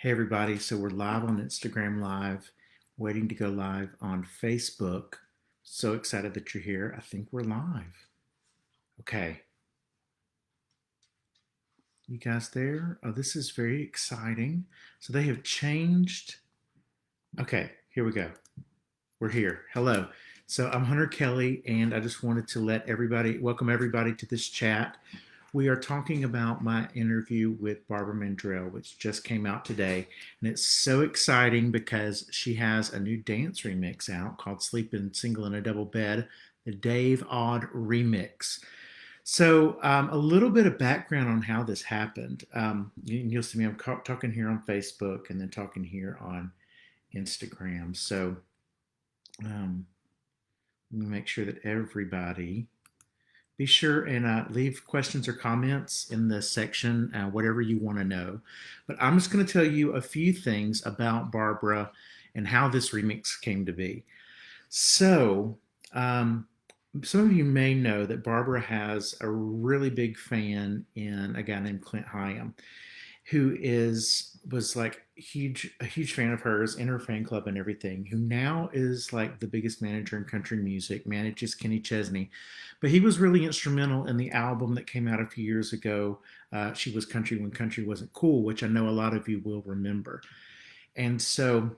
Hey everybody, so we're live on Instagram Live, waiting to go live on Facebook. So excited that you're here. I think we're live. Okay, you guys there? Oh, this is very exciting. So they have changed. Okay, here we go. We're here. Hello. So I'm Hunter Kelly, and I just wanted to welcome everybody to this chat. We are talking about my interview with Barbara Mandrell, which just came out today. And it's so exciting because she has a new dance remix out called Sleeping Single in a Double Bed, the Dave Odd remix. So, a little bit of background on how this happened. You'll see me, I'm talking here on Facebook and then talking here on Instagram. So, um, let me make sure that everybody be sure and leave questions or comments in the section, whatever you want to know. But I'm just going to tell you a few things about Barbara and how this remix came to be. So, some of you may know that Barbara has a really big fan in a guy named Clint Hyam, who was like a huge fan of hers in her fan club and everything, who now is like the biggest manager in country music, manages Kenny Chesney. But he was really instrumental in the album that came out a few years ago. She was Country When Country Wasn't Cool, which I know a lot of you will remember. And so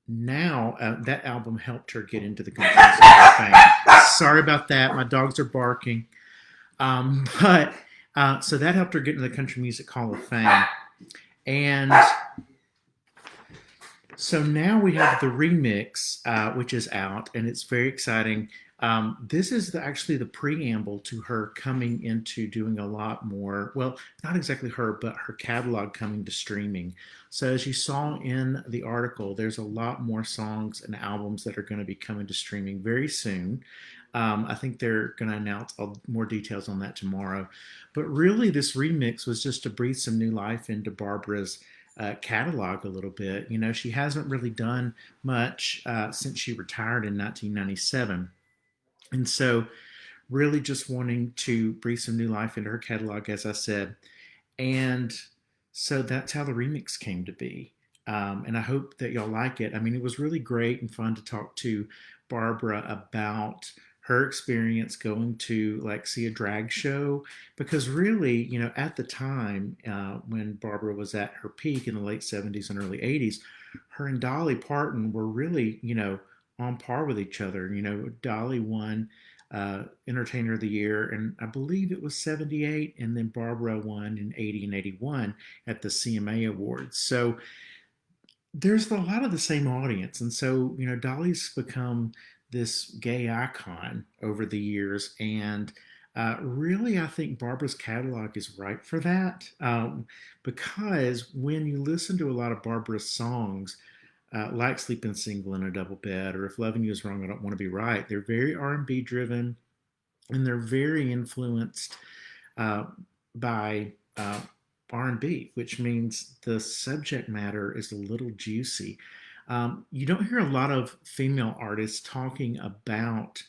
now that album helped her get into the country music hall of fame. Sorry about that. My dogs are barking. But so that helped her get into the Country Music Hall of Fame. And so now we have the remix, which is out, and it's very exciting. This is actually the preamble to her coming into doing a lot more. Well, not exactly her, but her catalog coming to streaming. So as you saw in the article, there's a lot more songs and albums that are going to be coming to streaming very soon. I think they're going to announce more details on that tomorrow. But really, this remix was just to breathe some new life into Barbara's catalog a little bit. You know, she hasn't really done much since she retired in 1997. And so, really just wanting to breathe some new life into her catalog, as I said. And so that's how the remix came to be. And I hope that y'all like it. I mean, it was really great and fun to talk to Barbara about her experience going to like see a drag show, because really, you know, at the time when Barbara was at her peak in the late 70s and early 80s, her and Dolly Parton were really, you know, on par with each other. You know, Dolly won Entertainer of the Year, and I believe it was 78, and then Barbara won in 80 and 81 at the CMA Awards. So there's a lot of the same audience. And so, you know, Dolly's become this gay icon over the years. And really, I think Barbara's catalog is right for that, because when you listen to a lot of Barbara's songs, like "Sleeping Single in a Double Bed" or "If Loving You Is Wrong, I Don't Want to Be Right," they're very R&B driven, and they're very influenced uh, by R&B, which means the subject matter is a little juicy. You don't hear a lot of female artists talking about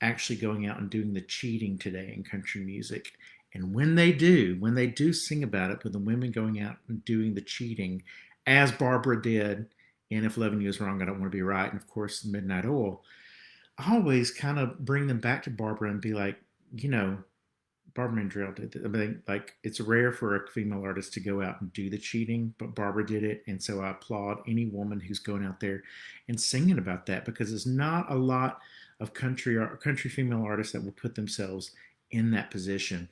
actually going out and doing the cheating today in country music. And when they do sing about it, with the women going out and doing the cheating, as Barbara did in "If Loving You Is Wrong, I Don't Want to Be Right," and of course "Midnight Oil," I always kind of bring them back to Barbara and be like, you know, Barbara Mandrell did it. I mean, like, it's rare for a female artist to go out and do the cheating, but Barbara did it. And so I applaud any woman who's going out there and singing about that, because there's not a lot of country female artists that will put themselves in that position.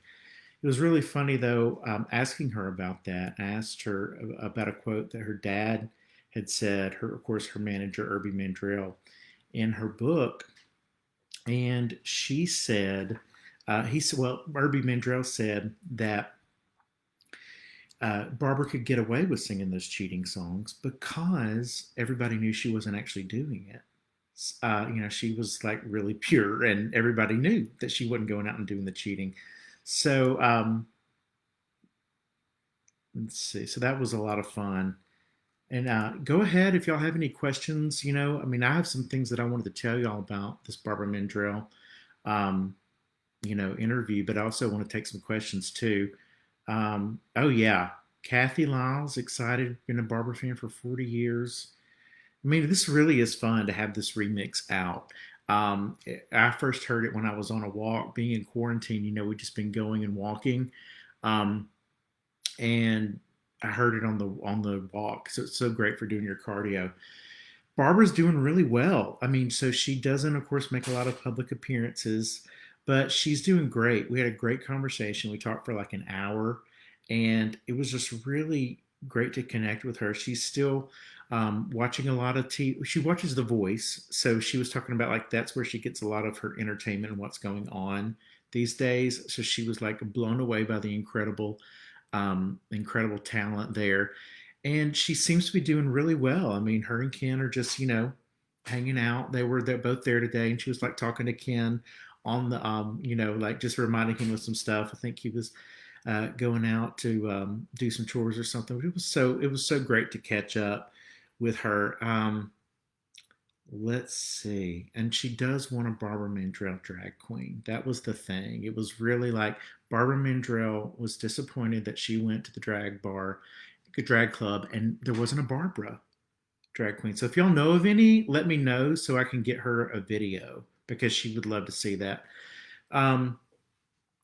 It was really funny, though, asking her about that. I asked her about a quote that her dad had said, of course, her manager, Irby Mandrell, in her book. And she said, Irby Mandrell said that Barbara could get away with singing those cheating songs because everybody knew she wasn't actually doing it. You know, she was like really pure, and everybody knew that she wasn't going out and doing the cheating. So let's see. So that was a lot of fun. And go ahead if y'all have any questions. You know, I mean, I have some things that I wanted to tell y'all about this Barbara Mandrell, um, you know, interview, but I also want to take some questions too. Oh yeah, Kathy Lyles, excited, been a Barbara fan for 40 years. I mean, this really is fun to have this remix out. I first heard it when I was on a walk, being in quarantine. We've just been going and walking, um, and I heard it on the walk. So it's so great for doing your cardio. Barbara's doing really well. I mean, so she doesn't, of course, make a lot of public appearances, but she's doing great. We had a great conversation. We talked for like an hour, and it was just really great to connect with her. She's still watching a lot of TV. She watches The Voice, so she was talking about like that's where she gets a lot of her entertainment and what's going on these days. So she was like blown away by the incredible talent there, and she seems to be doing really well. I mean, her and Ken are just hanging out. They're both there today, and she was like talking to Ken on the like just reminding him of some stuff. I think he was going out to do some chores or something. But it was so great to catch up with her. Let's see. And she does want a Barbara Mandrell drag queen. That was the thing. It was really like Barbara Mandrell was disappointed that she went to the drag club, and there wasn't a Barbara drag queen. So if y'all know of any, let me know so I can get her a video because she would love to see that. Um,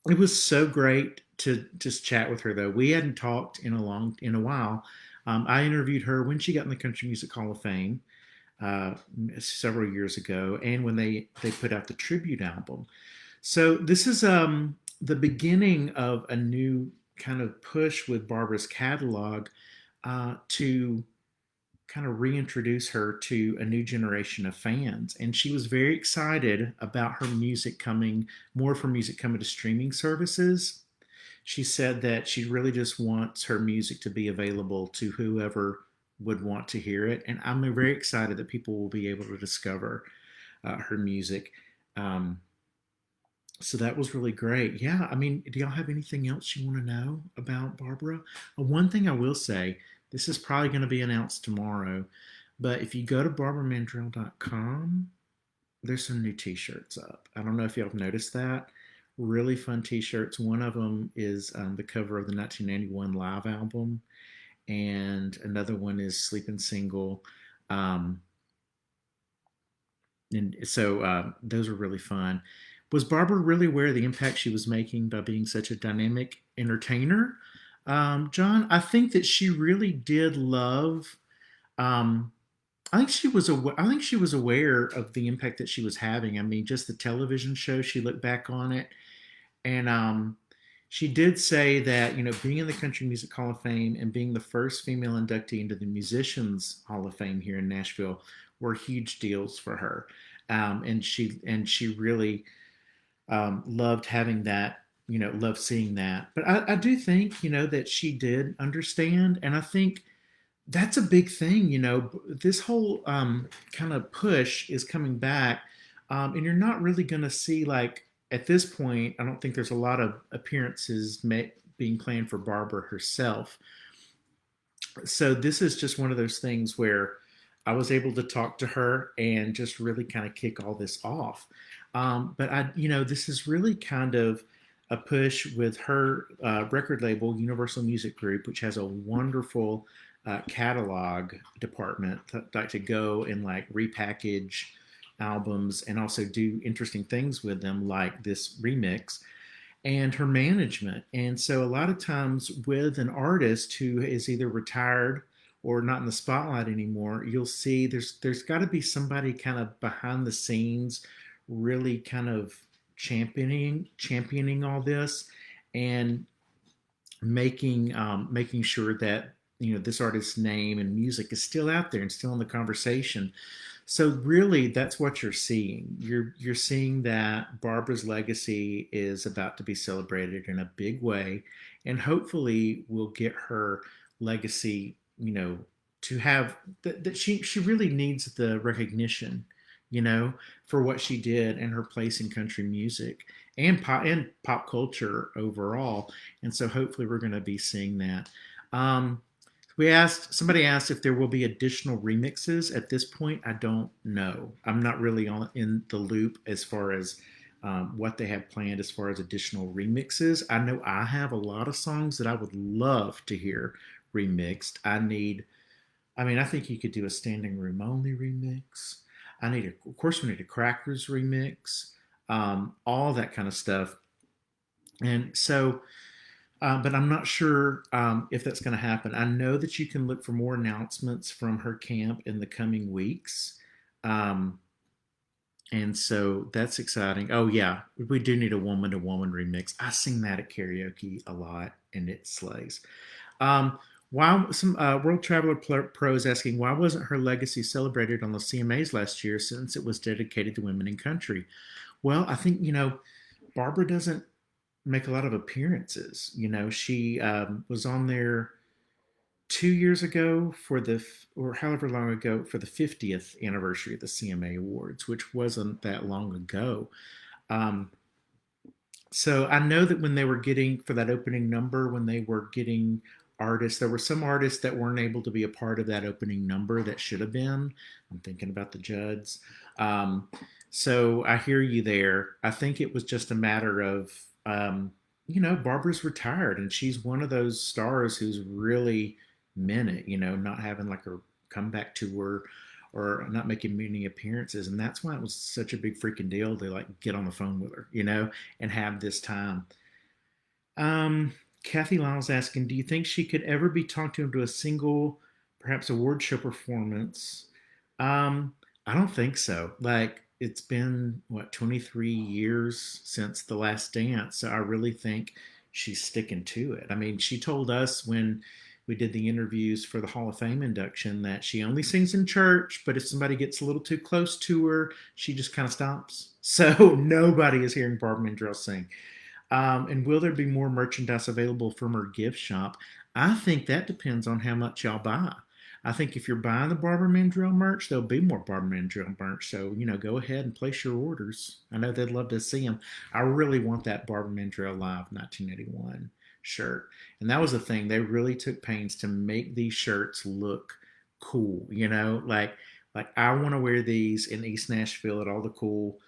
it was so great to just chat with her though. We hadn't talked in a while. I interviewed her when she got in the Country Music Hall of Fame uh, several years ago, and when they put out the tribute album. So this is the beginning of a new kind of push with Barbara's catalog to kind of reintroduce her to a new generation of fans. And she was very excited about more of her music coming to streaming services. She said that she really just wants her music to be available to whoever would want to hear it. And I'm very excited that people will be able to discover her music. Um, so that was really great. Yeah, I mean, do y'all have anything else you want to know about Barbara? One thing I will say, this is probably going to be announced tomorrow, but if you go to barbaramandrell.com, there's some new t-shirts up. I don't know if y'all have noticed that. Really fun t-shirts. One of them is the cover of the 1991 live album, and another one is Sleeping Single. Um, and so those are really fun. Was Barbara really aware of the impact she was making by being such a dynamic entertainer? John, I think that she really did love. Um, I think she was. I think she was aware of the impact that she was having. I mean, just the television show. She looked back on it, and she did say that being in the Country Music Hall of Fame and being the first female inductee into the Musicians Hall of Fame here in Nashville were huge deals for her, and she really loved having that, loved seeing that. But I do think, that she did understand. And I think that's a big thing. This whole kind of push is coming back. And you're not really going to see, like, at this point, I don't think there's a lot of appearances being planned for Barbara herself. So this is just one of those things where I was able to talk to her and just really kind of kick all this off. But this is really kind of a push with her record label, Universal Music Group, which has a wonderful catalog department like to go and like repackage albums and also do interesting things with them, like this remix, and her management. And so a lot of times with an artist who is either retired or not in the spotlight anymore, you'll see there's got to be somebody kind of behind the scenes really kind of championing all this and making sure that this artist's name and music is still out there and still in the conversation. So really, that's what you're seeing. You're seeing that Barbara's legacy is about to be celebrated in a big way, and hopefully, we'll get her legacy. To have that she really needs the recognition, for what she did and her place in country music and pop culture overall. And so hopefully, we're going to be seeing that. Um, Somebody asked if there will be additional remixes. At this point, I don't know. I'm not really in the loop as far as what they have planned as far as additional remixes. I know I have a lot of songs that I would love to hear remixed. I mean, I think you could do a standing room only remix. Of course, we need a Crackers remix, all that kind of stuff. And so, but I'm not sure if that's going to happen. I know that you can look for more announcements from her camp in the coming weeks. Um, and so that's exciting. Oh, yeah, we do need a woman to woman remix. I sing that at karaoke a lot, and it slays. Why some World Traveler Pro is asking why wasn't her legacy celebrated on the CMAs last year since it was dedicated to women in country? Well, I think Barbara doesn't make a lot of appearances. She was on there 2 years ago or however long ago for the 50th anniversary of the CMA Awards, which wasn't that long ago. Um, so I know that when they were getting for that opening number, when they were getting artists, there were some artists that weren't able to be a part of that opening number that should have been. I'm thinking about the Judds. Um, so I hear you there. I think it was just a matter of, Barbara's retired and she's one of those stars who's really meant it, not having like a comeback tour or not making many appearances. And that's why it was such a big freaking deal to like get on the phone with her, and have this time. Kathy Lyle's asking, do you think she could ever be talked into a single, perhaps award show performance? I don't think so. Like it's been what 23 years since the last dance, so I really think she's sticking to it. I mean, she told us when we did the interviews for the Hall of Fame induction that she only sings in church, but if somebody gets a little too close to her, she just kind of stops. So nobody is hearing Barbara Mandrell sing. And will there be more merchandise available from her gift shop? I think that depends on how much y'all buy. I think if you're buying the Barbara Mandrell merch, there'll be more Barbara Mandrell merch. So, go ahead and place your orders. I know they'd love to see them. I really want that Barbara Mandrell Live 1981 shirt. And that was the thing. They really took pains to make these shirts look cool, like I want to wear these in East Nashville at all the cool,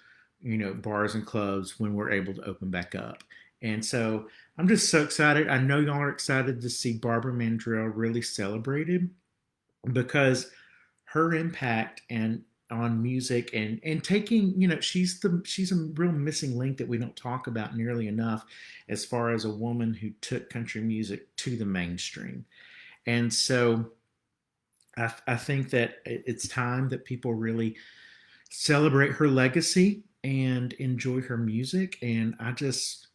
bars and clubs when we're able to open back up. And so I'm just so excited. I know y'all are excited to see Barbara Mandrell really celebrated because her impact and on music and taking she's a real missing link that we don't talk about nearly enough as far as a woman who took country music to the mainstream. And so I think that it's time that people really celebrate her legacy and enjoy her music. And I just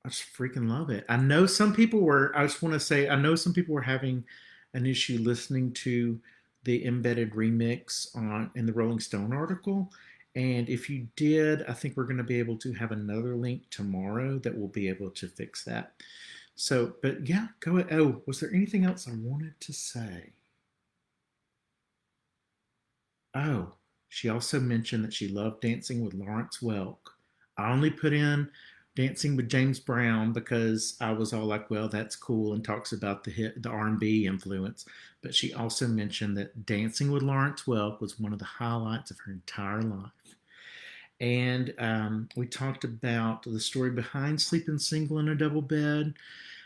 freaking love it. I just want to say, I know some people were having an issue listening to the embedded remix in the Rolling Stone article. And if you did, I think we're going to be able to have another link tomorrow that will be able to fix that. So, but yeah, go ahead. Oh, was there anything else I wanted to say? Oh, she also mentioned that she loved dancing with Lawrence Welk. I only put in dancing with James Brown because I was all like, well, that's cool, and talks about the R&B influence. But she also mentioned that dancing with Lawrence Welk was one of the highlights of her entire life. And we talked about the story behind sleeping single in a double bed.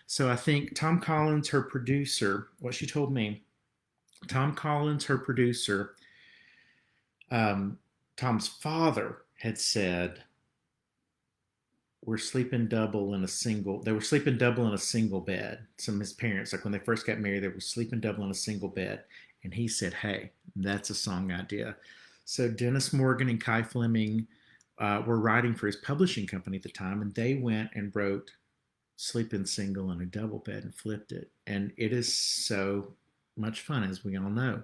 So I think Tom Collins, her producer, what she told me, Tom Collins, her producer, Tom's father had said, we're sleeping double in a single. They were sleeping double in a single bed. Some of his parents, like when they first got married, they were sleeping double in a single bed. And he said, hey, that's a song idea. So Dennis Morgan and Kai Fleming were writing for his publishing company at the time, and they went and wrote Sleeping Single in a Double Bed and flipped it. And it is so much fun, as we all know.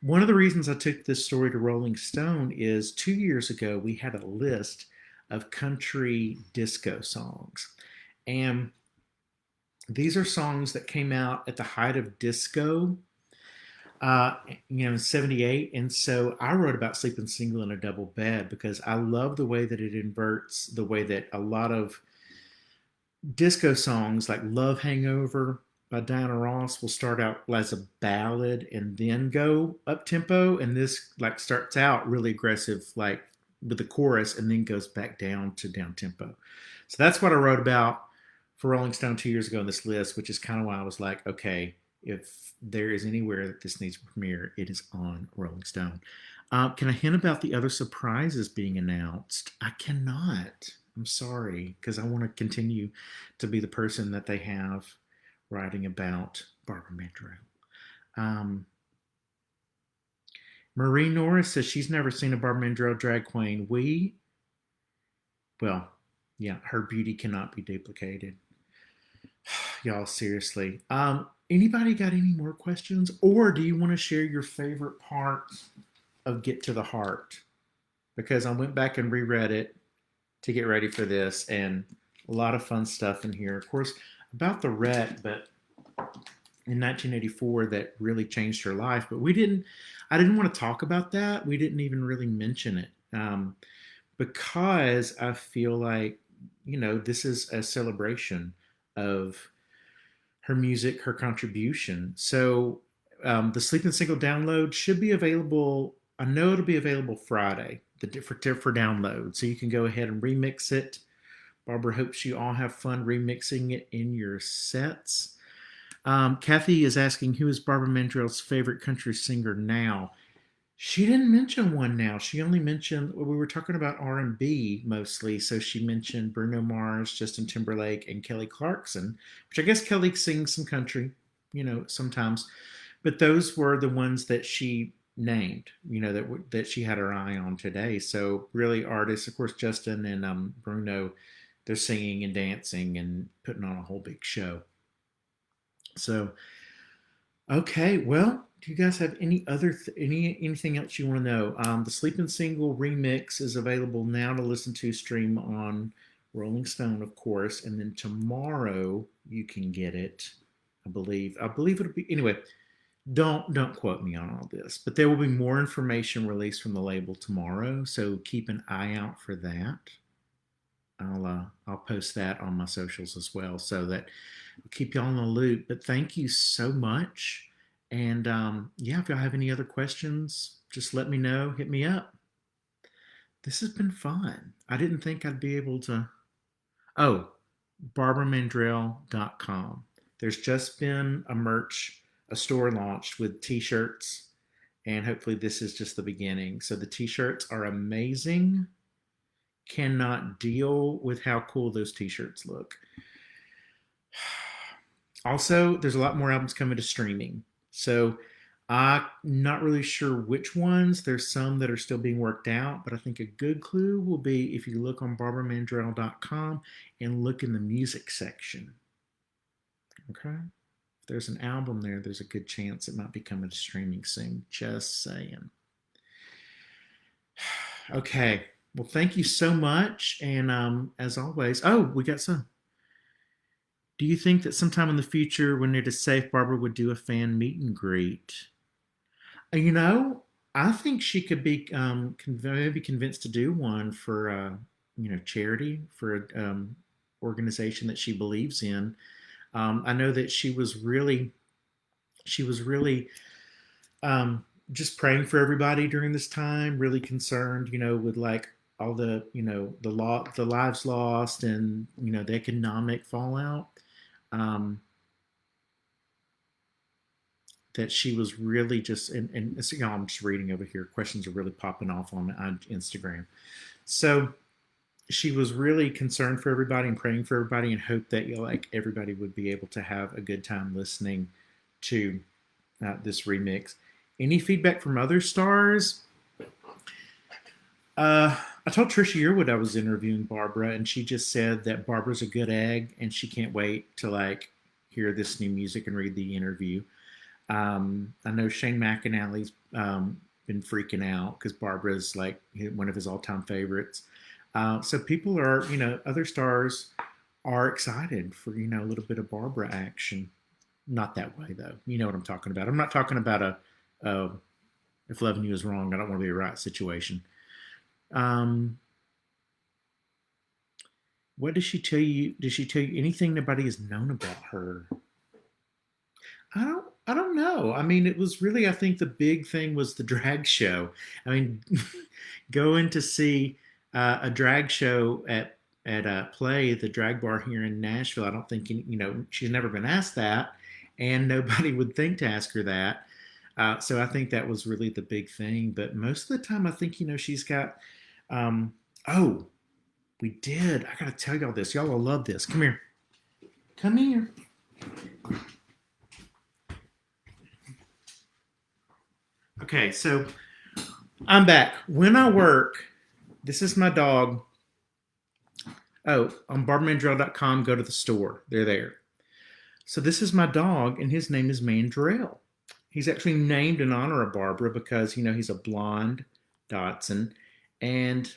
One of the reasons I took this story to Rolling Stone is 2 years ago, we had a list of country disco songs. And these are songs that came out at the height of disco, in 78. And so I wrote about sleeping single in a double bed because I love the way that it inverts the way that a lot of disco songs like Love Hangover by Diana Ross will start out as a ballad and then go up tempo. And this like starts out really aggressive, like with the chorus and then goes back down to down tempo. So that's what I wrote about for Rolling Stone 2 years ago on this list, which is kind of why I was like, okay, if there is anywhere that this needs to premiere, it is on Rolling Stone. Can I hint about the other surprises being announced? I cannot. I'm sorry, because I want to continue to be the person that they have writing about Barbara Mandrell. Um, Marie Norris says she's never seen a Barbara Mandrell drag queen. Well, yeah, her beauty cannot be duplicated. Y'all, seriously. Anybody got any more questions? Or do you want to share your favorite part of Get to the Heart? Because I went back and reread it to get ready for this, and a lot of fun stuff in here. Of course, about the wreck, but in 1984 that really changed her life. But I didn't want to talk about that. We didn't even really mention it because I feel like, this is a celebration of her music, her contribution. So the Sleeping Single download should be available. I know it'll be available Friday for download. So you can go ahead and remix it. Barbara hopes you all have fun remixing it in your sets. Kathy is asking, who is Barbara Mandrell's favorite country singer now? She didn't mention one now. She only mentioned, we were talking about R&B mostly, so she mentioned Bruno Mars, Justin Timberlake, and Kelly Clarkson, which I guess Kelly sings some country, sometimes. But those were the ones that she named, that she had her eye on today. So really artists, of course, Justin and Bruno, they're singing and dancing and putting on a whole big show. So, okay, well, do you guys have any other anything else you want to know? The Sleeping Single remix is available now to listen to, stream on Rolling Stone, of course, and then tomorrow you can get it. I believe it'll be anyway. Don't quote me on all this, but there will be more information released from the label tomorrow, so keep an eye out for that. I'll post that on my socials as well, so that I'll keep y'all in the loop. But thank you so much. And yeah, if y'all have any other questions, just let me know. Hit me up. This has been fun. I didn't think I'd be able to. Oh, barbaramandrell.com. There's just been a store launched with t-shirts, and hopefully this is just the beginning. So the t-shirts are amazing. Cannot deal with how cool those t-shirts look. Also, there's a lot more albums coming to streaming. So I'm not really sure which ones. There's some that are still being worked out, but I think a good clue will be if you look on barbaramandrell.com and look in the music section. Okay? If there's an album there, there's a good chance it might be coming to streaming soon. Just saying. Okay. Well, thank you so much. And as always, we got some. Do you think that sometime in the future, when it is safe, Barbara would do a fan meet and greet? I think she could be maybe convinced to do one for charity, for an organization that she believes in. I know that she was really just praying for everybody during this time, really concerned, with like all the the lives lost and the economic fallout. That she was really just, and I'm just reading over here. Questions are really popping off on Instagram. So she was really concerned for everybody and praying for everybody and hoped that everybody would be able to have a good time listening to this remix. Any feedback from other stars? I told Trisha Yearwood I was interviewing Barbara, and she just said that Barbara's a good egg, and she can't wait to hear this new music and read the interview. I know Shane McAnally's been freaking out because Barbara's one of his all-time favorites. So people are, other stars are excited for a little bit of Barbara action. Not that way though. You know what I'm talking about. I'm not talking about if loving you is wrong, I don't want to be right situation. What did she tell you? Did she tell you anything nobody has known about her? I don't know. I mean, it was really, I think the big thing was the drag show. I mean, going to see a drag show at a play, the drag bar here in Nashville. I don't think she's never been asked that, and nobody would think to ask her that. So I think that was really the big thing. But most of the time, I think she's got. Oh, we did. I got to tell y'all this. Y'all will love this. Come here. Come here. Okay, so I'm back. When I work, this is my dog. Oh, on barbamandrell.com, go to the store. They're there. So this is my dog, and his name is Mandrell. He's actually named in honor of Barbara because he's a blonde Dotson, and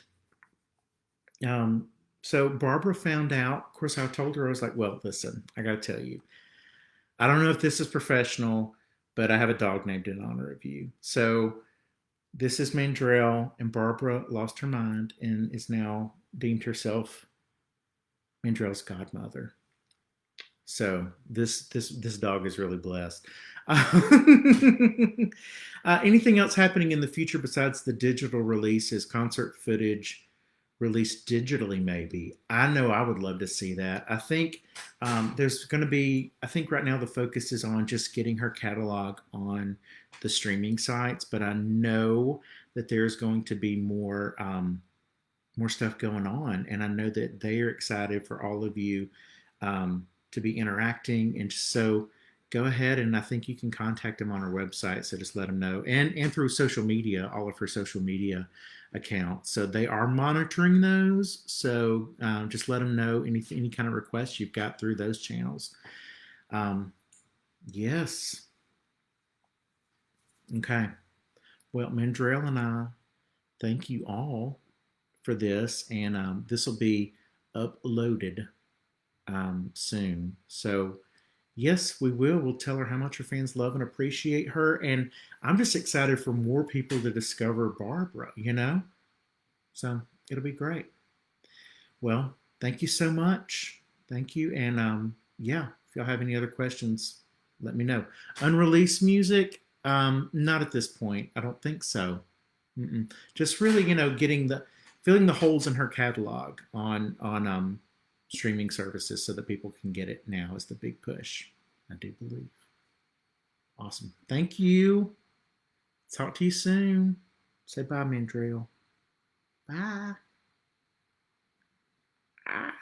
so Barbara found out. Of course, I told her, I was like, "Well, listen, I got to tell you, I don't know if this is professional, but I have a dog named in honor of you." So this is Mandrell, and Barbara lost her mind and is now deemed herself Mandrell's godmother. So this dog is really blessed. Anything else happening in the future besides the digital releases, concert footage released digitally? Maybe I know I would love to see that. I think there's going to be. I think right now the focus is on just getting her catalog on the streaming sites, but I know that there's going to be more stuff going on, and I know that they are excited for all of you to be interacting. And so go ahead, and I think you can contact them on our website. So just let them know, and through social media, all of her social media accounts. So they are monitoring those. So just let them know any kind of requests you've got through those channels. Yes. Okay. Well, Mandrell and I thank you all for this, and this will be uploaded soon. So yes, we will. We'll tell her how much her fans love and appreciate her. And I'm just excited for more people to discover Barbara. So it'll be great. Well, thank you so much. Thank you. And yeah, if y'all have any other questions, let me know. Unreleased music? Not at this point. I don't think so. Mm-mm. Just really, getting filling the holes in her catalog on streaming services so that people can get it now is the big push. I do believe. Awesome. Thank you. Talk to you soon. Say bye, Mandrell. Bye. Ah.